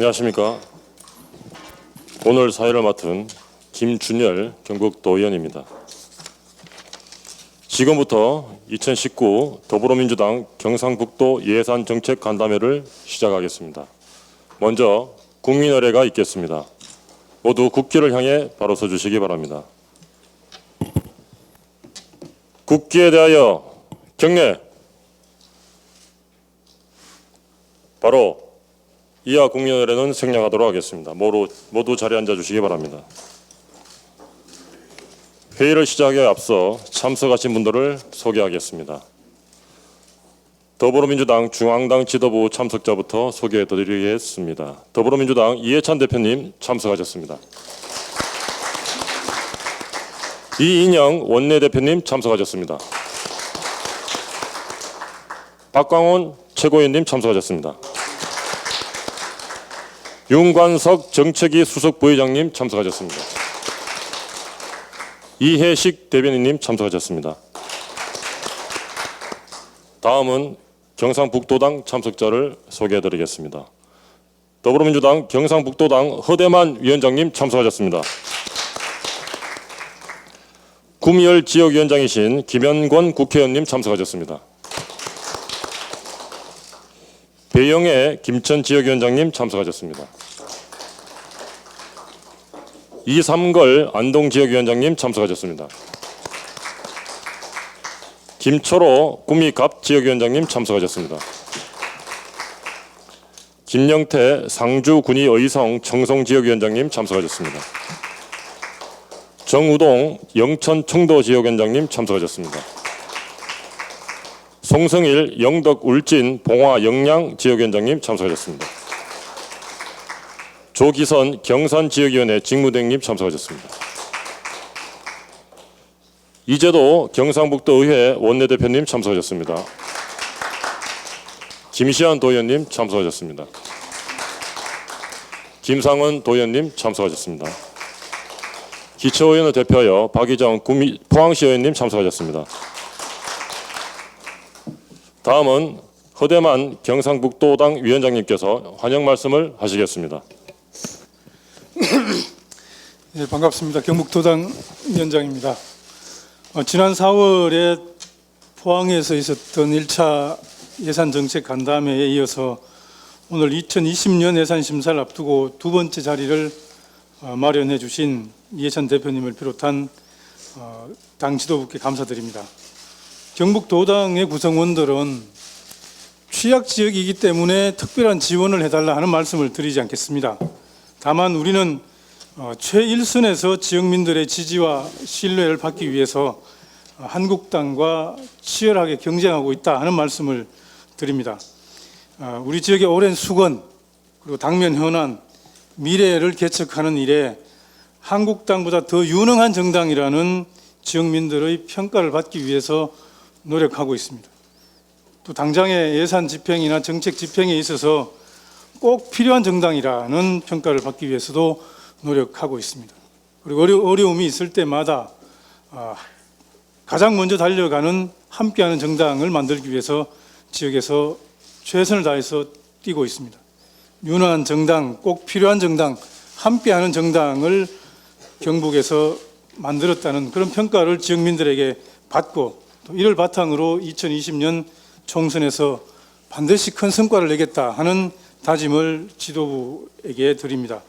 안녕하십니까. 오늘 사회를 맡은 김준열 경북도 의원입니다. 지금부터 2019 더불어민주당 경상북도 예산정책간담회를 시작하겠습니다. 먼저 국민의례가 있겠습니다. 모두 국기를 향해 바로 서주시기 바랍니다. 국기에 대하여 경례. 바로 이하 국민의례는 생략하도록 하겠습니다. 모두 자리에 앉아주시기 바랍니다. 회의를 시작에 앞서 참석하신 분들을 소개하겠습니다. 더불어민주당 중앙당 지도부 참석자부터 소개해드리겠습니다. 더불어민주당 이해찬 대표님 참석하셨습니다. 이인영 원내대표님 참석하셨습니다. 박광온 최고위원님 참석하셨습니다. 윤관석 정책위 수석 부회장님 참석하셨습니다. 이해식 대변인님 참석하셨습니다. 다음은 경상북도당 참석자를 소개해드리겠습니다. 더불어민주당 경상북도당 허대만 위원장님 참석하셨습니다. 구미열 지역위원장이신 김현권 국회의원님 참석하셨습니다. 배영애 김천 지역위원장님 참석하셨습니다. 이삼걸 안동 지역위원장님 참석하셨습니다. 김초로 구미갑 지역위원장님 참석하셨습니다. 김영태 상주군위 의성 청송 지역위원장님 참석하셨습니다. 정우동 영천 청도 지역위원장님 참석하셨습니다. 송성일 영덕 울진 봉화 영양 지역위원장님 참석하셨습니다. 조기선 경산 지역위원회 직무대행님 참석하셨습니다. 이재도 경상북도 의회 원내대표님 참석하셨습니다. 김시한 도의원님 참석하셨습니다. 김상원 도의원님 참석하셨습니다. 기초의원을 대표하여 박희정 포항시 의원님 참석하셨습니다. 다음은 허대만 경상북도당 위원장님께서 환영 말씀을 하시겠습니다. 네, 반갑습니다. 경북도당 위원장입니다. 지난 4월에 포항에서 있었던 1차 예산정책 간담회에 이어서 오늘 2020년 예산심사를 앞두고 두 번째 자리를 마련해 주신 이해찬 대표님을 비롯한 당 지도부께 감사드립니다. 경북도당의 구성원들은 취약지역이기 때문에 특별한 지원을 해달라 하는 말씀을 드리지 않겠습니다. 다만 우리는 최일선에서 지역민들의 지지와 신뢰를 받기 위해서 한국당과 치열하게 경쟁하고 있다 하는 말씀을 드립니다. 우리 지역의 오랜 수건 그리고 당면 현안, 미래를 개척하는 일에 한국당보다 더 유능한 정당이라는 지역민들의 평가를 받기 위해서 노력하고 있습니다. 또 당장의 예산 집행이나 정책 집행에 있어서 꼭 필요한 정당이라는 평가를 받기 위해서도 노력하고 있습니다. 그리고 어려움이 있을 때마다 가장 먼저 달려가는 함께하는 정당을 만들기 위해서 지역에서 최선을 다해서 뛰고 있습니다. 유능한 정당, 꼭 필요한 정당, 함께하는 정당을 경북에서 만들었다는 그런 평가를 지역민들에게 받고 또 이를 바탕으로 2020년 총선에서 반드시 큰 성과를 내겠다 하는 다짐을 지도부에게 드립니다.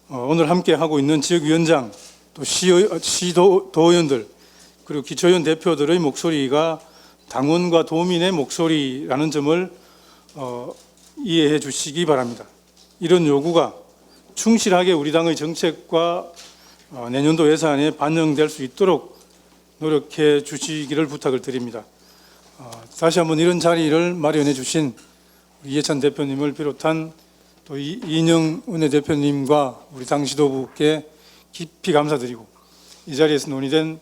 오늘 함께 하고 있는 지역위원장, 또 시도의원들 그리고 기초의원 대표들의 목소리가 당원과 도민의 목소리라는 점을 이해해 주시기 바랍니다. 이런 요구가 충실하게 우리 당의 정책과 내년도 예산에 반영될 수 있도록 노력해 주시기를 부탁을 드립니다. 다시 한번 이런 자리를 마련해 주신 이해찬 대표님을 비롯한 또 이인영 원내대표님과 우리 당 지도부께 깊이 감사드리고 이 자리에서 논의된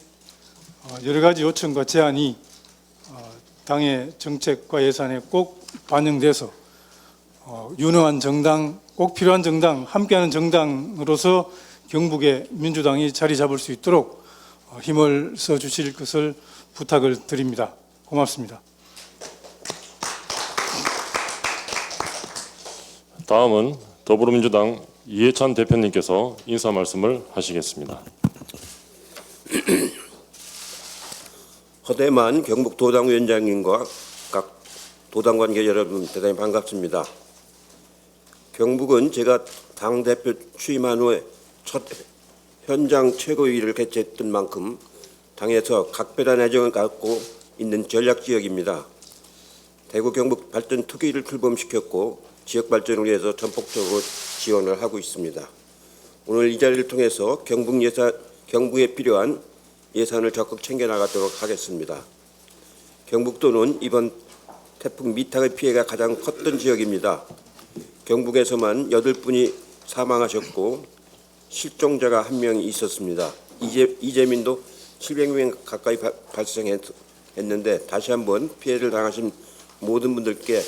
여러 가지 요청과 제안이 당의 정책과 예산에 꼭 반영돼서 유능한 정당, 꼭 필요한 정당, 함께하는 정당으로서 경북의 민주당이 자리 잡을 수 있도록 힘을 써 주실 것을 부탁을 드립니다. 고맙습니다. 다음은 더불어민주당 이해찬 대표님께서 인사 말씀을 하시겠습니다. 허대만 경북도당위원장님과 각 도당 관계 여러분 대단히 반갑습니다. 경북은 제가 당대표 취임한 후에 첫 현장 최고위를 개최했던 만큼 당에서 각별한 애정을 갖고 있는 전략지역입니다. 대구 경북 발전 특위를 출범시켰고 지역 발전을 위해서 전폭적으로 지원을 하고 있습니다. 오늘 이 자리를 통해서 경북에 필요한 예산을 적극 챙겨나가도록 하겠습니다. 경북도는 이번 태풍 미탁의 피해가 가장 컸던 지역입니다. 경북에서만 8분이 사망하셨고 실종자가 1명이 있었습니다. 이재민도 700명 가까이 발생했는데 다시 한번 피해를 당하신 모든 분들께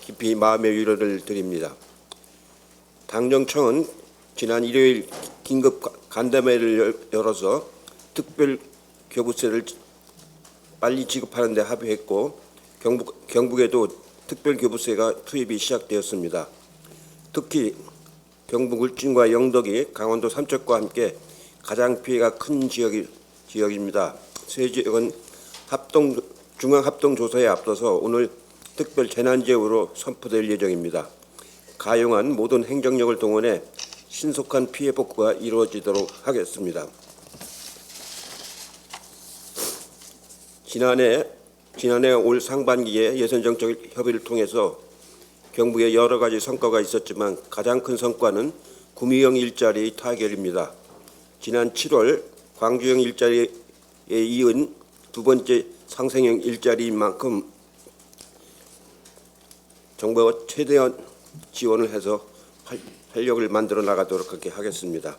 깊이 마음의 위로를 드립니다. 당정청은 지난 일요일 긴급 간담회를 열어서 특별 교부세를 빨리 지급하는 데 합의했고 경북에도 특별 교부세가 투입이 시작되었습니다. 특히 경북 울진과 영덕이 강원도 삼척과 함께 가장 피해가 큰 지역입니다. 세 지역은 중앙합동조사에 앞서서 오늘 특별 재난지역으로 선포될 예정입니다. 가용한 모든 행정력을 동원해 신속한 피해 복구가 이루어지도록 하겠습니다. 지난해 올 상반기에 예산정책 협의를 통해서 경북에 여러 가지 성과가 있었지만 가장 큰 성과는 구미형 일자리 타결입니다. 지난 7월 광주형 일자리에 이은 두 번째 상생형 일자리인 만큼 정부가 최대한 지원을 해서 활력을 만들어 나가도록 그렇게 하겠습니다.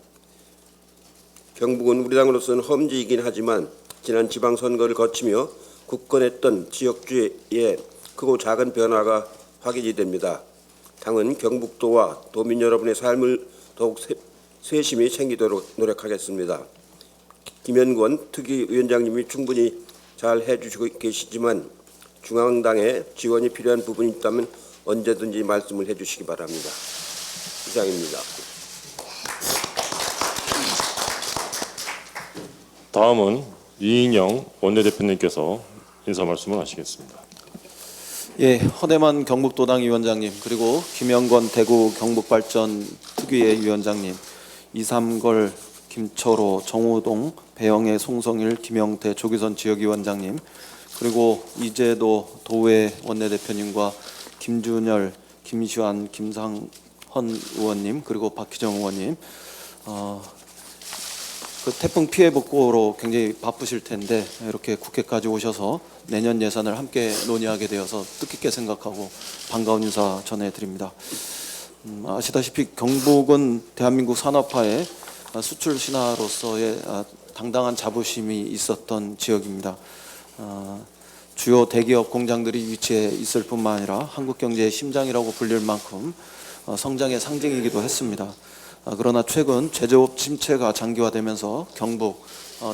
경북은 우리 당으로서는 험지이긴 하지만 지난 지방선거를 거치며 굳건했던 지역주의 크고 작은 변화가 확인이 됩니다. 당은 경북도와 도민 여러분의 삶을 더욱 세심히 챙기도록 노력하겠습니다. 김현권 특위위원장님이 충분히 잘 해주시고 계시지만 중앙당에 지원이 필요한 부분이 있다면 언제든지 말씀을 해주시기 바랍니다. 이상입니다. 다음은 이인영 원내대표님께서 인사 말씀을 하시겠습니다. 예, 허대만 경북도당 위원장님, 그리고 김영권 대구 경북발전 특위의 위원장님, 이삼걸, 김철호, 정우동, 배영애, 송성일, 김영태, 조기선 지역위원장님, 그리고 이재도 도외 원내대표님과 김준열, 김시환, 김상헌 의원님, 그리고 박희정 의원님, 그 태풍 피해 복구로 굉장히 바쁘실 텐데 이렇게 국회까지 오셔서 내년 예산을 함께 논의하게 되어서 뜻깊게 생각하고 반가운 인사 전해드립니다. 아시다시피 경북은 대한민국 산업화의 수출 신화로서의 당당한 자부심이 있었던 지역입니다. 주요 대기업 공장들이 위치해 있을 뿐만 아니라 한국 경제의 심장이라고 불릴 만큼 성장의 상징이기도 했습니다. 그러나 최근 제조업 침체가 장기화되면서 경북,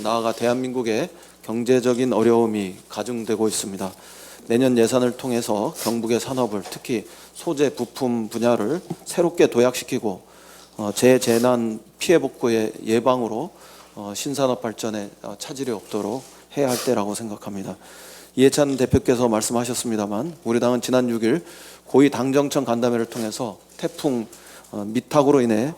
나아가 대한민국의 경제적인 어려움이 가중되고 있습니다. 내년 예산을 통해서 경북의 산업을, 특히 소재 부품 분야를 새롭게 도약시키고 재재난 피해 복구의 예방으로 신산업 발전에 차질이 없도록 해야 할 때라고 생각합니다. 이해찬 대표께서 말씀하셨습니다만 우리 당은 지난 6일 고위 당정청 간담회를 통해서 태풍 미탁으로 인해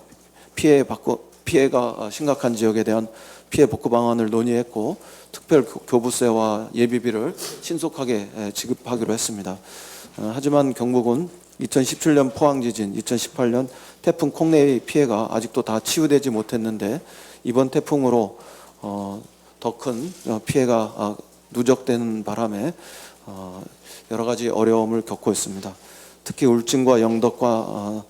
피해가 심각한 지역에 대한 피해 복구 방안을 논의했고 특별 교부세와 예비비를 신속하게 지급하기로 했습니다. 하지만 경북은 2017년 포항 지진, 2018년 태풍 콩레이 피해가 아직도 다 치유되지 못했는데 이번 태풍으로 더 큰 피해가 누적되는 바람에 여러 가지 어려움을 겪고 있습니다. 특히 울진과 영덕과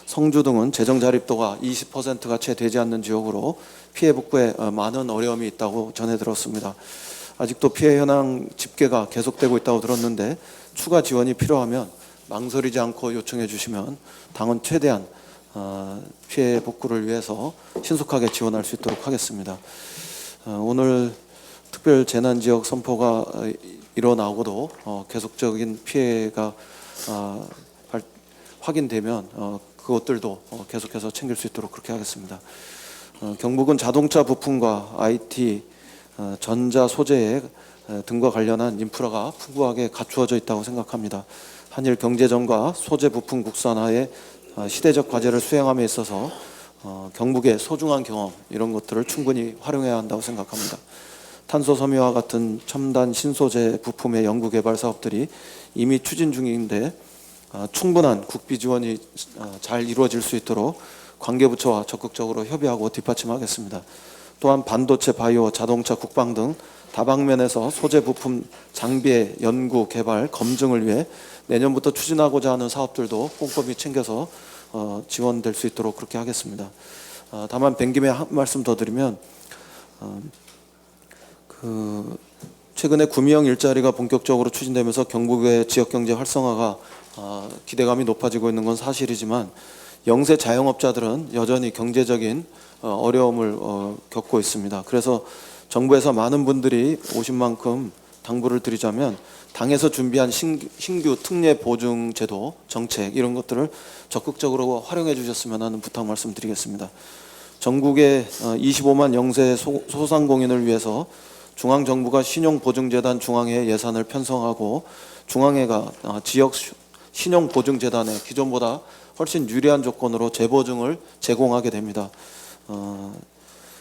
성주 등은 재정 자립도가 20%가 채 되지 않는 지역으로 피해 복구에 많은 어려움이 있다고 전해 들었습니다. 아직도 피해 현황 집계가 계속되고 있다고 들었는데 추가 지원이 필요하면 망설이지 않고 요청해 주시면 당은 최대한 피해 복구를 위해서 신속하게 지원할 수 있도록 하겠습니다. 오늘 특별 재난지역 선포가 일어나고도 계속적인 피해가 확인되면 그것들도 계속해서 챙길 수 있도록 그렇게 하겠습니다. 경북은 자동차 부품과 IT, 전자 소재 등과 관련한 인프라가 풍부하게 갖추어져 있다고 생각합니다. 한일 경제전과 소재 부품 국산화의 시대적 과제를 수행함에 있어서 경북의 소중한 경험 이런 것들을 충분히 활용해야 한다고 생각합니다. 탄소 섬유와 같은 첨단 신소재 부품의 연구 개발 사업들이 이미 추진 중인데 충분한 국비 지원이 잘 이루어질 수 있도록 관계부처와 적극적으로 협의하고 뒷받침하겠습니다. 또한 반도체, 바이오, 자동차, 국방 등 다방면에서 소재 부품 장비의 연구, 개발, 검증을 위해 내년부터 추진하고자 하는 사업들도 꼼꼼히 챙겨서 지원될 수 있도록 그렇게 하겠습니다. 다만 뵌김에 한 말씀 더 드리면 최근에 구미형 일자리가 본격적으로 추진되면서 경북의 지역경제 활성화가 기대감이 높아지고 있는 건 사실이지만 영세 자영업자들은 여전히 경제적인 어려움을 겪고 있습니다. 그래서 정부에서 많은 분들이 오신 만큼 당부를 드리자면 당에서 준비한 신규 특례 보증 제도 정책 이런 것들을 적극적으로 활용해 주셨으면 하는 부탁 말씀드리겠습니다. 전국의 25만 영세 소상공인을 위해서 중앙정부가 신용보증재단 중앙회 예산을 편성하고 중앙회가 지역 신용보증재단에 기존보다 훨씬 유리한 조건으로 재보증을 제공하게 됩니다.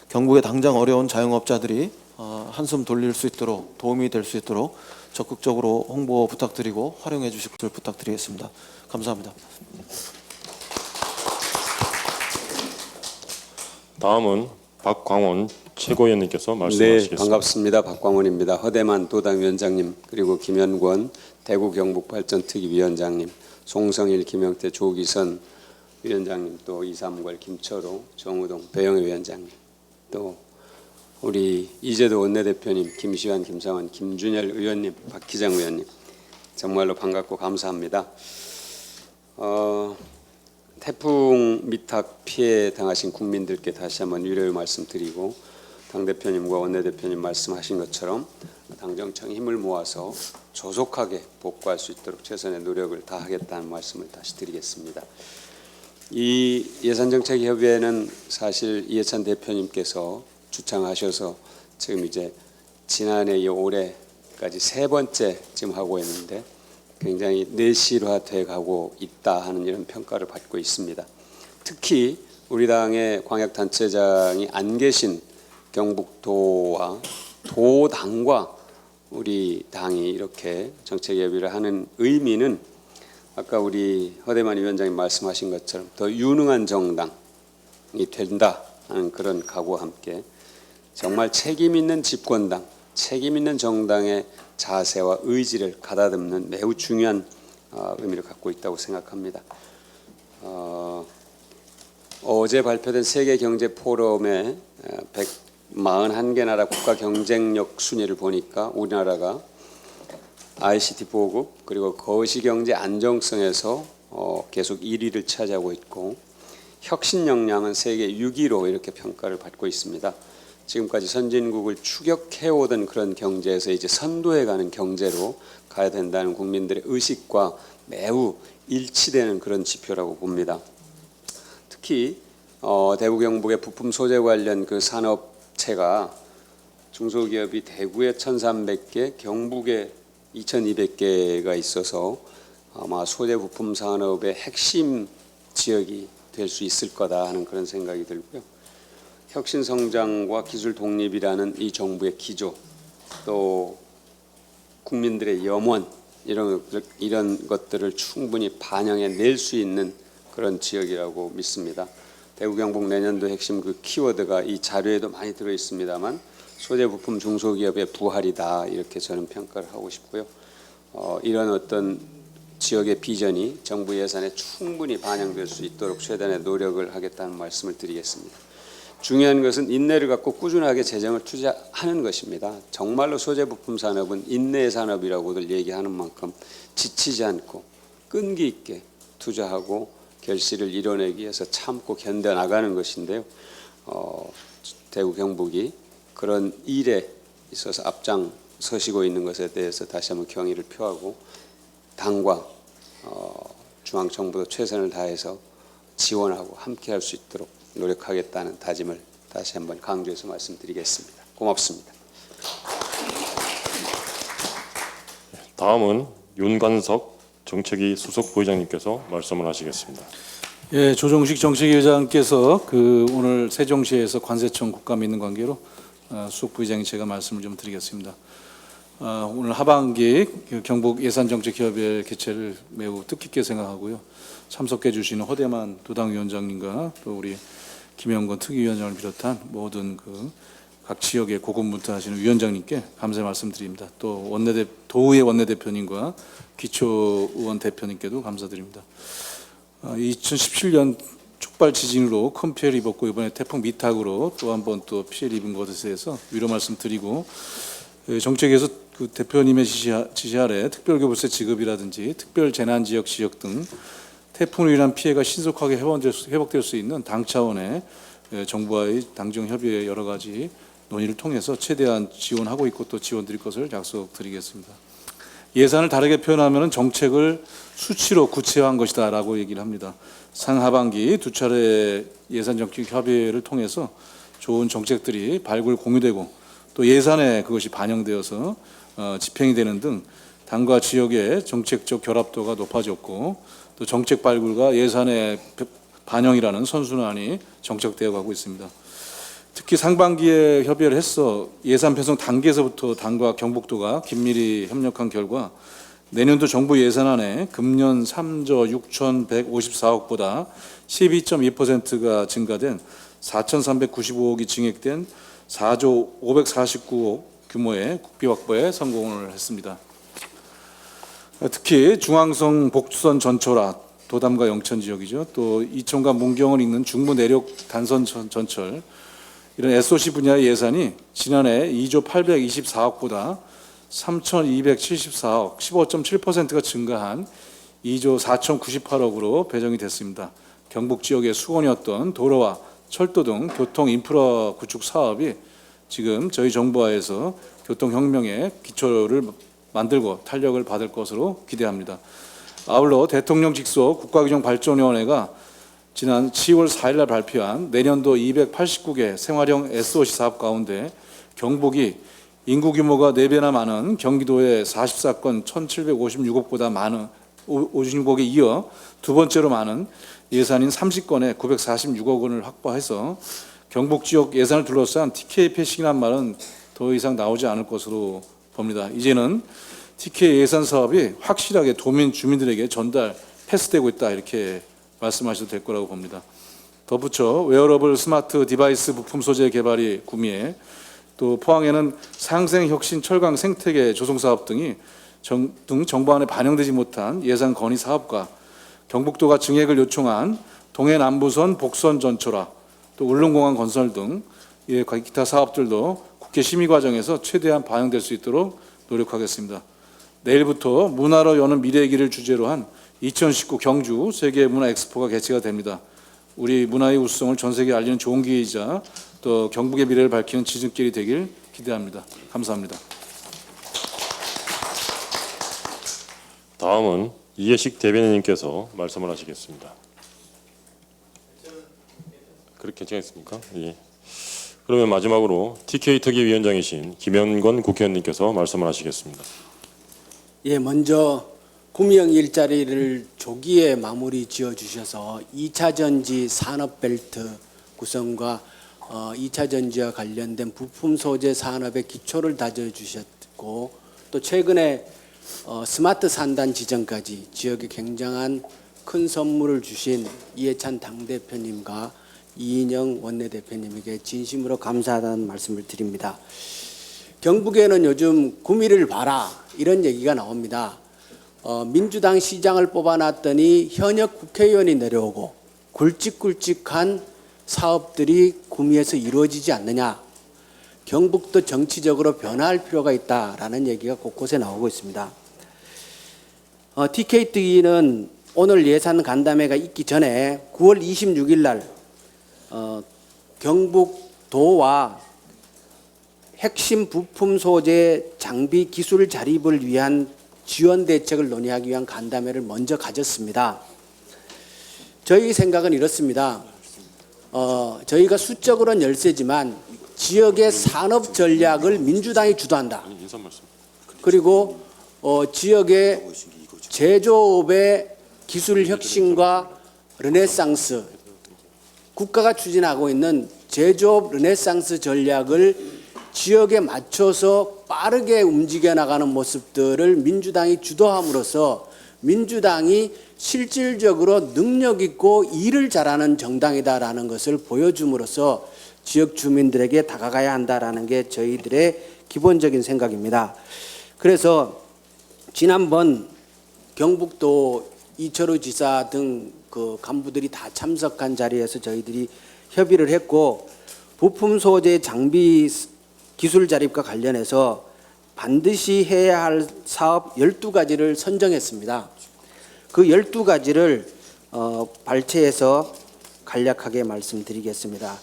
경북의 당장 어려운 자영업자들이 한숨 돌릴 수 있도록 도움이 될 수 있도록 적극적으로 홍보 부탁드리고 활용해 주실 것을 부탁드리겠습니다. 감사합니다. 다음은 박광원 최고위원님께서 말씀하시겠습니다. 네, 반갑습니다. 박광원입니다. 허대만 도당위원장님, 그리고 김현권 대구 경북발전특위위원장님, 송성일, 김영태, 조기선 위원장님, 또 이삼걸, 김철호, 정우동, 배영애 위원장님, 또 우리 이재도 원내대표님, 김시환, 김상원, 김준열 의원님, 박희장 의원님, 정말로 반갑고 감사합니다. 태풍 미탁 피해 당하신 국민들께 다시 한번 위로의 말씀드리고 당대표님과 원내대표님 말씀하신 것처럼 당정청 힘을 모아서 조속하게 복구할 수 있도록 최선의 노력을 다하겠다는 말씀을 다시 드리겠습니다. 이 예산정책협의회는 사실 이해찬 대표님께서 주창하셔서 지금 이제 지난해 올해까지 세 번째 지금 하고 있는데 굉장히 내실화돼 가고 있다 하는 이런 평가를 받고 있습니다. 특히 우리 당의 광역단체장이 안 계신 경북도와 도당과 우리 당이 이렇게 정책협의를 하는 의미는 아까 우리 허대만 위원장님 말씀하신 것처럼 더 유능한 정당이 된다 하는 그런 각오와 함께 정말 책임 있는 집권당, 책임 있는 정당의 자세와 의지를 가다듬는 매우 중요한 의미를 갖고 있다고 생각합니다. 어제 발표된 세계경제포럼의 141개 나라 국가 경쟁력 순위를 보니까 우리나라가 ICT 보급 그리고 거시경제 안정성에서 계속 1위를 차지하고 있고 혁신 역량은 세계 6위로 이렇게 평가를 받고 있습니다. 지금까지 선진국을 추격해오던 그런 경제에서 이제 선도해가는 경제로 가야 된다는 국민들의 의식과 매우 일치되는 그런 지표라고 봅니다. 특히 대구 경북의 부품 소재 관련 그 산업체가 중소기업이 대구에 1,300개, 경북에 2,200개가 있어서 아마 소재 부품 산업의 핵심 지역이 될 수 있을 거다 하는 그런 생각이 들고요. 혁신 성장과 기술 독립이라는 이 정부의 기조, 또 국민들의 염원 이런 것들을 충분히 반영해 낼 수 있는 그런 지역이라고 믿습니다. 대구 경북 내년도 핵심 그 키워드가 이 자료에도 많이 들어 있습니다만 소재 부품 중소기업의 부활이다 이렇게 저는 평가를 하고 싶고요. 이런 어떤 지역의 비전이 정부 예산에 충분히 반영될 수 있도록 최대한의 노력을 하겠다는 말씀을 드리겠습니다. 중요한 것은 인내를 갖고 꾸준하게 재정을 투자하는 것입니다. 정말로 소재 부품 산업은 인내의 산업이라고들 얘기하는 만큼 지치지 않고 끈기 있게 투자하고 결실을 이뤄내기 위해서 참고 견뎌나가는 것인데요. 대구 경북이 그런 일에 있어서 앞장서시고 있는 것에 대해서 다시 한번 경의를 표하고 당과 중앙정부도 최선을 다해서 지원하고 함께할 수 있도록 노력하겠다는 다짐을 다시 한번 강조해서 말씀드리겠습니다. 고맙습니다. 다음은 윤관석 정책위 수석 부의장님께서 말씀을 하시겠습니다. 예, 조정식 정책위 의장께서 오늘 세종시에서 관세청 국감 있는 관계로 수석 부의장이 제가 말씀을 좀 드리겠습니다. 오늘 하반기 경북 예산정책협의회 개최를 매우 뜻깊게 생각하고요. 참석해 주시는 허대만 도당위원장님과 또 우리 김영건 특위위원장을 비롯한 모든 각 지역에 고군분투하시는 위원장님께 감사의 말씀드립니다. 또 도의회 원내대표님과 기초의원 대표님께도 감사드립니다. 2017년 촉발 지진으로 큰 피해를 입었고 이번에 태풍 미탁으로 또 한 번 또 피해를 입은 것에 대해서 위로 말씀드리고 정책에서 대표님의 지시 아래 특별교부세 지급이라든지 특별재난지역 지역 등 태풍으로 인한 피해가 신속하게 회복될 수 있는 당 차원의 정부와의 당정 협의회 여러 가지 논의를 통해서 최대한 지원하고 있고 또 지원드릴 것을 약속드리겠습니다. 예산을 다르게 표현하면 정책을 수치로 구체화한 것이다라고 얘기를 합니다. 상하반기 두 차례 예산정책 협의회를 통해서 좋은 정책들이 발굴 공유되고 또 예산에 그것이 반영되어서 집행이 되는 등 당과 지역의 정책적 결합도가 높아졌고 또 정책 발굴과 예산의 반영이라는 선순환이 정착되어 가고 있습니다. 특히 상반기에 협의를 해서 예산 편성 단계에서부터 당과 경북도가 긴밀히 협력한 결과 내년도 정부 예산안에 금년 3조 6,154억보다 12.2%가 증가된 4,395억이 증액된 4조 549억 규모의 국비 확보에 성공을 했습니다. 특히 중앙성 복수선 전철화 도담과 영천 지역이죠. 또 이천과 문경을 잇는 중부 내륙 단선 전철 이런 SOC 분야의 예산이 지난해 2조 824억보다 3,274억 15.7%가 증가한 2조 4,098억으로 배정이 됐습니다. 경북 지역의 수건이었던 도로와 철도 등 교통 인프라 구축 사업이 지금 저희 정부하에서 교통혁명의 기초를 만들고 탄력을 받을 것으로 기대합니다. 아울러 대통령 직속 국가규정발전위원회가 지난 10월 4일 날 발표한 내년도 289개 생활형 SOC 사업 가운데 경북이 인구 규모가 4배나 많은 경기도의 44건 1,756억보다 많은 56억에 이어 두 번째로 많은 예산인 30건에 946억 원을 확보해서 경북 지역 예산을 둘러싼 TK 패싱이란 말은 더 이상 나오지 않을 것으로 봅니다. 이제는 TK 예산 사업이 확실하게 도민 주민들에게 전달 패스되고 있다 이렇게 말씀하셔도 될 거라고 봅니다. 덧붙여 웨어러블 스마트 디바이스 부품 소재 개발이 구미에 또 포항에는 상생혁신 철강 생태계 조성 사업 등이 등 정부안에 반영되지 못한 예산 건의 사업과 경북도가 증액을 요청한 동해남부선 복선 전철화 또 울릉공항 건설 등 기타 사업들도 국회 심의 과정에서 최대한 반영될 수 있도록 노력하겠습니다. 내일부터 문화로 여는 미래의 길을 주제로 한 2019 경주 세계문화 엑스포가 개최가 됩니다. 우리 문화의 우수성을 전 세계에 알리는 좋은 기회이자 또 경북의 미래를 밝히는 지름길이 되길 기대합니다. 감사합니다. 다음은 이해식 대변인님께서 말씀을 하시겠습니다. 그렇게 괜찮습니까? 예. 그러면 마지막으로 TK 특위위원장이신 김영건 국회의원님께서 말씀을 하시겠습니다. 예, 먼저 구미형 일자리를 조기에 마무리 지어 주셔서 2차 전지 산업벨트 구성과 2차 전지와 관련된 부품 소재 산업의 기초를 다져 주셨고 또 최근에 스마트 산단 지정까지 지역에 굉장한 큰 선물을 주신 이해찬 당대표님과 이인영 원내대표님에게 진심으로 감사하다는 말씀을 드립니다. 경북에는 요즘 구미를 봐라 이런 얘기가 나옵니다. 민주당 시장을 뽑아놨더니 현역 국회의원이 내려오고 굵직굵직한 사업들이 구미에서 이루어지지 않느냐. 경북도 정치적으로 변화할 필요가 있다라는 얘기가 곳곳에 나오고 있습니다. TK 특위는 오늘 예산 간담회가 있기 전에 9월 26일 날 경북도와 핵심 부품 소재 장비 기술 자립을 위한 지원 대책을 논의하기 위한 간담회를 먼저 가졌습니다. 저희 생각은 이렇습니다. 저희가 수적으로는 열세지만 지역의 산업 전략을 민주당이 주도한다. 그리고 지역의 제조업의 기술 혁신과 르네상스, 국가가 추진하고 있는 제조업 르네상스 전략을 지역에 맞춰서 빠르게 움직여 나가는 모습들을 민주당이 주도함으로써 민주당이 실질적으로 능력 있고 일을 잘하는 정당이다라는 것을 보여줌으로써 지역 주민들에게 다가가야 한다라는 게 저희들의 기본적인 생각입니다. 그래서 지난번 경북도 이철우 지사 등 그 간부들이 다 참석한 자리에서 저희들이 협의를 했고, 부품 소재 장비 기술 자립과 관련해서 반드시 해야 할 사업 12가지를 선정했습니다. 그 12가지를 발췌해서 간략하게 말씀드리겠습니다.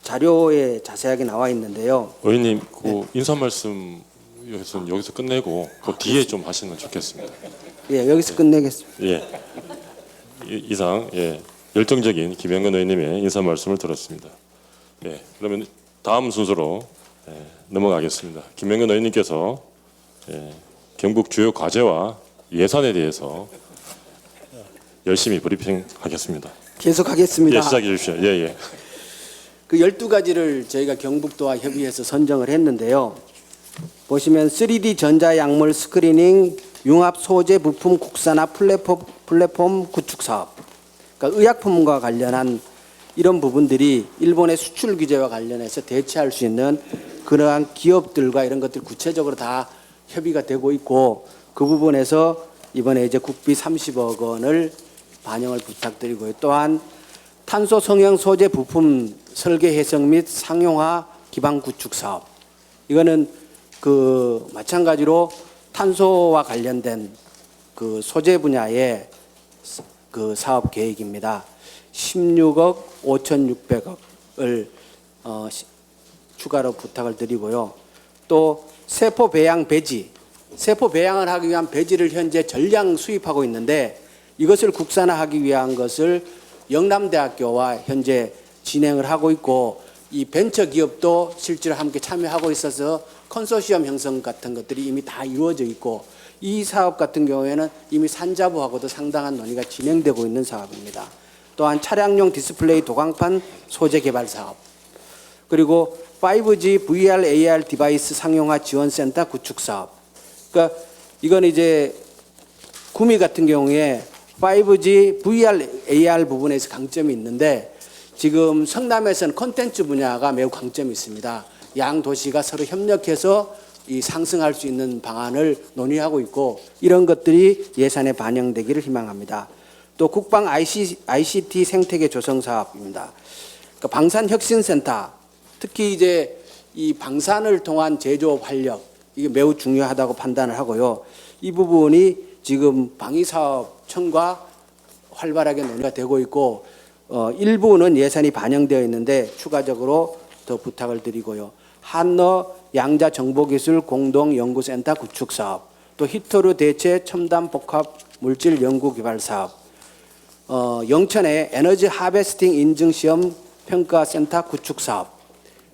자료에 자세하게 나와 있는데요. 의원님, 그 인사 말씀 여기서 끝내고 그 뒤에 좀 하시면 좋겠습니다. 예, 여기서 끝내겠습니다. 예. 이상 열정적인 김영근 의원님의 인사 말씀을 들었습니다. 예. 그러면 다음 순서로 넘어가겠습니다. 김영근 의원님께서 경북 주요 과제와 예산에 대해서 열심히 브리핑하겠습니다. 계속하겠습니다. 예, 시작해 주십시오. 예. 그 12가지를 저희가 경북도와 협의해서 선정을 했는데요. 보시면 3D 전자약물 스크리닝 융합 소재 부품 국산화 플랫폼 구축 사업. 그러니까 의약품과 관련한 이런 부분들이 일본의 수출 규제와 관련해서 대체할 수 있는 그러한 기업들과 이런 것들 구체적으로 다 협의가 되고 있고, 그 부분에서 이번에 이제 국비 30억 원을 반영을 부탁드리고요. 또한 탄소 성형 소재 부품 설계 해석 및 상용화 기반 구축 사업. 이거는 그 마찬가지로 탄소와 관련된 그 소재 분야의 그 사업 계획입니다. 16억 5,600억을 추가로 부탁을 드리고요. 또 세포 배양 배지, 세포 배양을 하기 위한 배지를 현재 전량 수입하고 있는데 이것을 국산화하기 위한 것을 영남대학교와 현재 진행을 하고 있고, 이 벤처 기업도 실제로 함께 참여하고 있어서 컨소시엄 형성 같은 것들이 이미 다 이루어져 있고, 이 사업 같은 경우에는 이미 산자부하고도 상당한 논의가 진행되고 있는 사업입니다. 또한 차량용 디스플레이 도광판 소재 개발 사업, 그리고 5G VR AR 디바이스 상용화 지원센터 구축 사업. 그러니까 이건 이제 구미 같은 경우에 5G VR AR 부분에서 강점이 있는데, 지금 성남에서는 콘텐츠 분야가 매우 강점이 있습니다. 양 도시가 서로 협력해서 이 상승할 수 있는 방안을 논의하고 있고, 이런 것들이 예산에 반영되기를 희망합니다. 또 국방 ICT 생태계 조성 사업입니다. 그러니까 방산혁신센터, 특히 이제 이 방산을 통한 제조업 활력, 이게 매우 중요하다고 판단을 하고요. 이 부분이 지금 방위사업청과 활발하게 논의가 되고 있고, 일부는 예산이 반영되어 있는데 추가적으로 더 부탁을 드리고요. 한너 양자 정보기술 공동연구센터 구축 사업, 또 히토류 대체 첨단 복합 물질 연구 개발 사업, 영천의 에너지 하베스팅 인증 시험 평가 센터 구축 사업.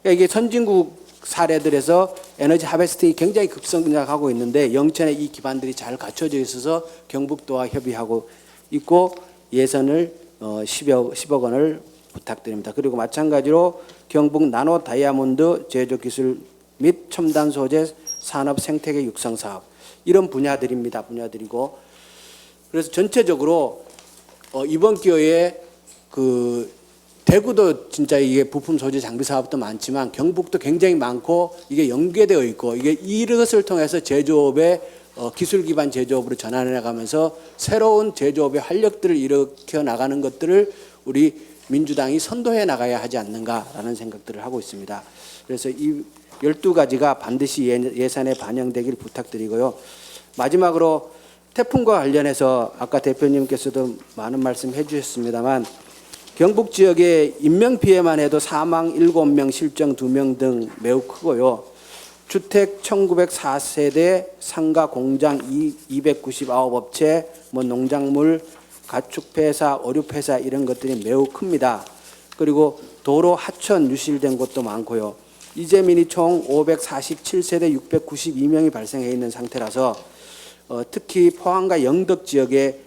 그러니까 이게 선진국 사례들에서 에너지 하베스팅이 굉장히 급성장하고 있는데 영천에 이 기반들이 잘 갖춰져 있어서 경북도와 협의하고 있고, 예산을 10억 원을 부탁드립니다. 그리고 마찬가지로 경북 나노 다이아몬드 제조 기술 및 첨단 소재 산업 생태계 육성 사업, 이런 분야들입니다. 분야들이고, 그래서 전체적으로 이번 기회에 그 대구도 진짜 이게 부품 소재 장비 사업도 많지만 경북도 굉장히 많고 이게 연계되어 있고, 이게 이것을 통해서 제조업의 기술 기반 제조업으로 전환해 나가면서 새로운 제조업의 활력들을 일으켜 나가는 것들을 우리 민주당이 선도해 나가야 하지 않는가라는 생각들을 하고 있습니다. 그래서 이 12가지가 반드시 예산에 반영되길 부탁드리고요. 마지막으로 태풍과 관련해서 아까 대표님께서도 많은 말씀해 주셨습니다만, 경북 지역의 인명피해만 해도 사망 7명, 실종 2명 등 매우 크고요. 주택 1904세대, 상가 공장 299업체, 농작물 가축 폐사, 오류 폐사 이런 것들이 매우 큽니다. 그리고 도로 하천 유실된 곳도 많고요. 이재민이 총 547세대 692명이 발생해 있는 상태라서 특히 포항과 영덕 지역에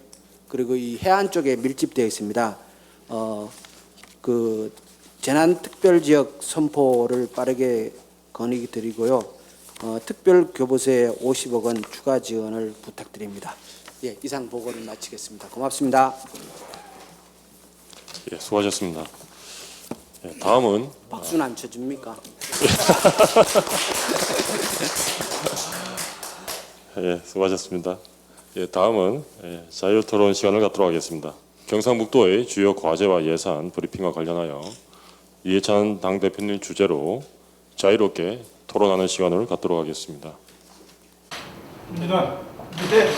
그리고 이 해안 쪽에 밀집되어 있습니다. 그 재난특별지역 선포를 빠르게 건의드리고요. 특별교부세에 50억 원 추가 지원을 부탁드립니다. 예, 이상 보고를 마치겠습니다. 고맙습니다. 예, 수고하셨습니다. 예, 다음은 박수는 안 쳐줍니까? 예, 수고하셨습니다. 예, 다음은 자유토론 시간을 갖도록 하겠습니다. 경상북도의 주요 과제와 예산 브리핑과 관련하여 이해찬 당대표님 주재로 자유롭게 토론하는 시간을 갖도록 하겠습니다. 민주당, 네.